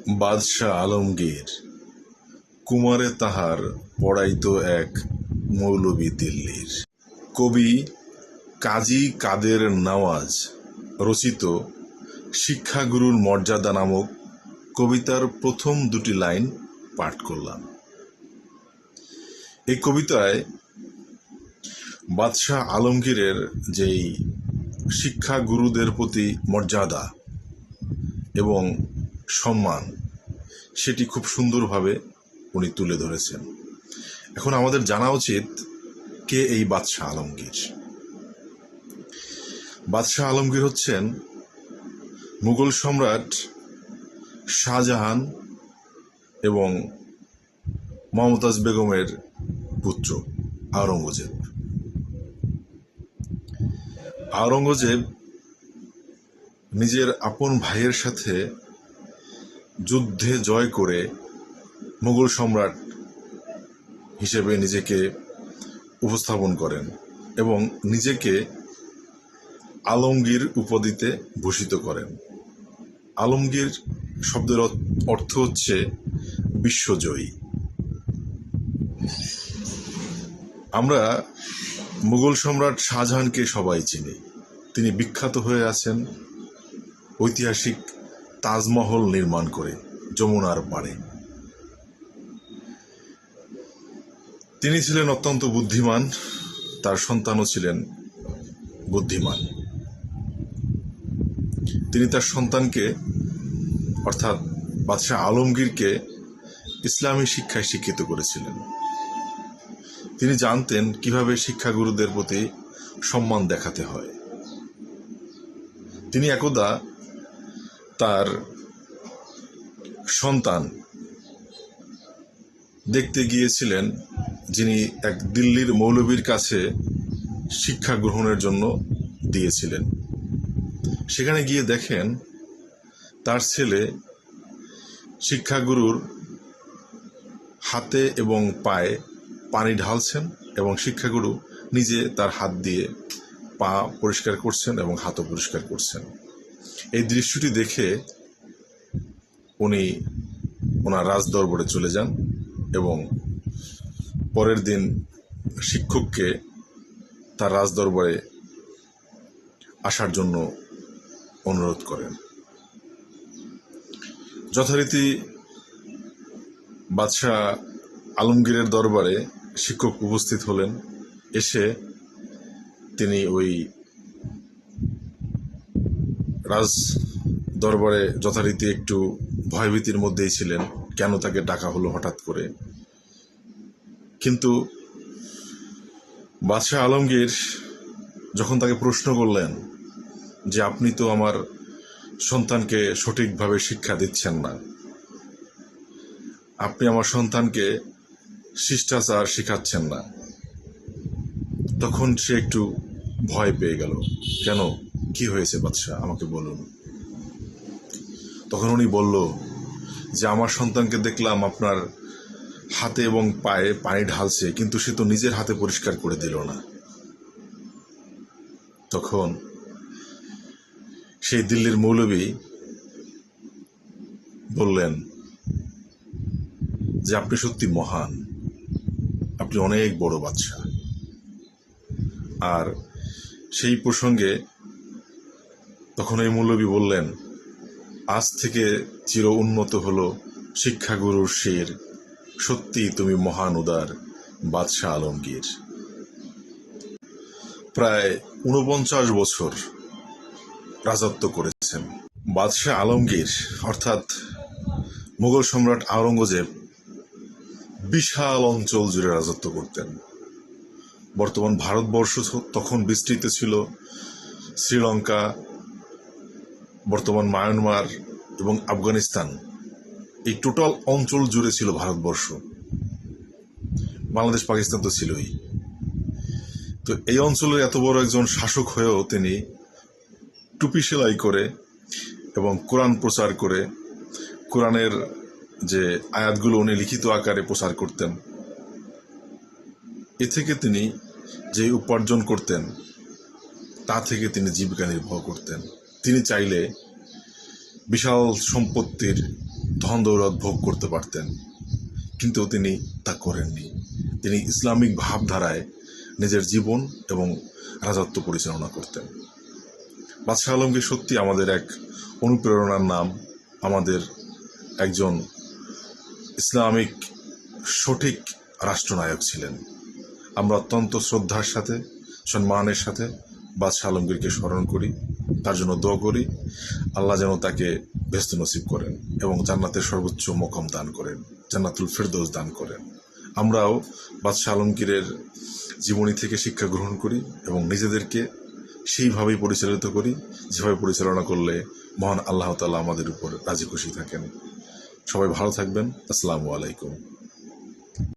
বাদশাহ আলমগীর কুমারে তাহার পড়াইত এক মৌলবী দিল্লির। কবি কাজী কাদের নওয়াজ রচিত শিক্ষাগুরুর মর্যাদা নামক কবিতার প্রথম দুটি লাইন পাঠ করলাম। এই কবিতায় বাদশাহ আলমগীরের যেই শিক্ষাগুরুদের প্রতি মর্যাদা এবং সম্মান সেটি খুব সুন্দরভাবে উনি তুলে ধরেছেন। এখন আমাদের জানা উচিত কে এই বাদশাহ আলমগীর। বাদশাহ আলমগীর হচ্ছেন মুঘল সম্রাট শাহজাহান এবং মমতাজ বেগমের পুত্র আওরঙ্গজেব। আওরঙ্গজেব নিজের আপন ভাইয়ের সাথে যুদ্ধে জয় করে মুঘল সম্রাট হিসেবে নিজেকে উপস্থাপন করেন এবং নিজেকে আলমগীর উপাধিতে ভূষিত করেন। আলমগীর শব্দের অর্থ হচ্ছে বিশ্বজয়ী। আমরা মুঘল সম্রাট শাহজাহানকে সবাই চিনি। তিনি বিখ্যাত হয়ে আছেন ঐতিহাসিক তাজমহল নির্মাণ করে যমুনার পাড়ে। তিনি ছিলেন অত্যন্ত বুদ্ধিমান, তার সন্তানও ছিলেন বুদ্ধিমান। তিনি তার সন্তানকে অর্থাৎ বাদশাহ আলমগীরকে ইসলামী শিক্ষায় শিক্ষিত করেছিলেন। তিনি জানতেন কিভাবে শিক্ষাগুরুদের প্রতি সম্মান দেখাতে হয়। তিনি একদা তার সন্তান দেখতে গিয়েছিলেন, যিনি এক দিল্লির মৌলবীর কাছে শিক্ষা গ্রহণের জন্য দিয়েছিলেন। সেখানে গিয়ে দেখেন তার ছেলে শিক্ষাগুরুর হাতে এবং পায়ে পানি ঢালছেন এবং শিক্ষাগুরু নিজে তার হাত দিয়ে পা পরিষ্কার করছেন এবং হাতও পরিষ্কার করছেন। এই দৃশ্যটি দেখে উনি ওনার রাজদরবারে চলে যান এবং পরের দিন শিক্ষককে তার রাজদরবারে আসার জন্য অনুরোধ করেন। যথারীতি বাদশাহ আলমগীরের দরবারে শিক্ষক উপস্থিত হলেন। এসে তিনি ওই রাজ দরবারে যথারীতি একটু ভয়ভীতির মধ্যেই ছিলেন, কেন তাকে ডাকা হলো হঠাৎ করে। কিন্তু বাদশাহ আলমগীর যখন তাকে প্রশ্ন করলেন যে আপনি তো আমার সন্তানকে সঠিকভাবে শিক্ষা দিচ্ছেন না, আপনি আমার সন্তানকে শিষ্টাচার শেখাচ্ছেন না, তখন সে একটু ভয় পেয়ে গেল। কেন, কি হয়েছে বাদশাহ, আমাকে বলুন। তখন উনি বলল যে আমার সন্তানকে দেখলাম আপনার হাতে এবং পায়ে পানি ঢালছে, কিন্তু সে তো নিজের হাতে পরিষ্কার করে দিল না। তখন সেই দিল্লির মৌলবী বললেন যে আপনি সত্যি মহান, আপনি অনেক বড় বাদশাহ। আর সেই প্রসঙ্গে তখন এই মৌলবী বললেন, আজ থেকে চির উন্নত হলো শিক্ষাগুরুর শির, সত্যি তুমি মহান উদার বাদশাহ আলমগীর। প্রায় ৪৯ বছর রাজত্ব করেছেন বাদশাহ আলমগীর, অর্থাৎ মুঘল সম্রাট আওরঙ্গজেব বিশাল অঞ্চল জুড়ে রাজত্ব করতেন। বর্তমান ভারতবর্ষ তখন বিস্তৃত ছিল শ্রীলঙ্কা, বর্তমান মায়ানমার এবং আফগানিস্তান। এই টোটাল অঞ্চল জুড়ে ছিল ভারতবর্ষ। বাংলাদেশ পাকিস্তান তো ছিলই। তো এই অঞ্চলের এত বড় একজন শাসক হয়েও তিনি টুপি সেলাই করে এবং কোরআন প্রচার করে, কোরআনের যে আয়াতগুলো উনি লিখিত আকারে প্রচার করতেন, এ থেকে তিনি যে উপার্জন করতেন তা থেকে তিনি জীবিকা নির্বাহ করতেন। তিনি চাইলে বিশাল সম্পত্তির ধন দৌলত ভোগ করতে পারতেন, কিন্তু তিনি তা করেননি। তিনি ইসলামিক ভাবধারায় নিজের জীবন এবং রাজত্ব পরিচালনা করতেন। বাদশাহ আলমগীর সত্যি আমাদের এক অনুপ্রেরণার নাম, আমাদের একজন ইসলামিক সঠিক রাষ্ট্রনায়ক ছিলেন। আমরা অত্যন্ত শ্রদ্ধার সাথে, সম্মানের সাথে বাদশাহ আলমগীরকে স্মরণ করি, তার জন্য দোয়া করি। আল্লাহ যেন তাকে বেহেশত নসিব করেন এবং জান্নাতের সর্বোচ্চ মকাম দান করেন, জান্নাতুল ফেরদৌস দান করেন। আমরাও বাদশাহ আলমগীরের জীবনী থেকে শিক্ষা গ্রহণ করি এবং নিজেদেরকে সেইভাবেই পরিচালিত করি যেভাবে পরিচালনা করলে মহান আল্লাহ তাআলা আমাদের উপর রাজি খুশি থাকেন। সবাই ভালো থাকবেন। আসসালামু আলাইকুম।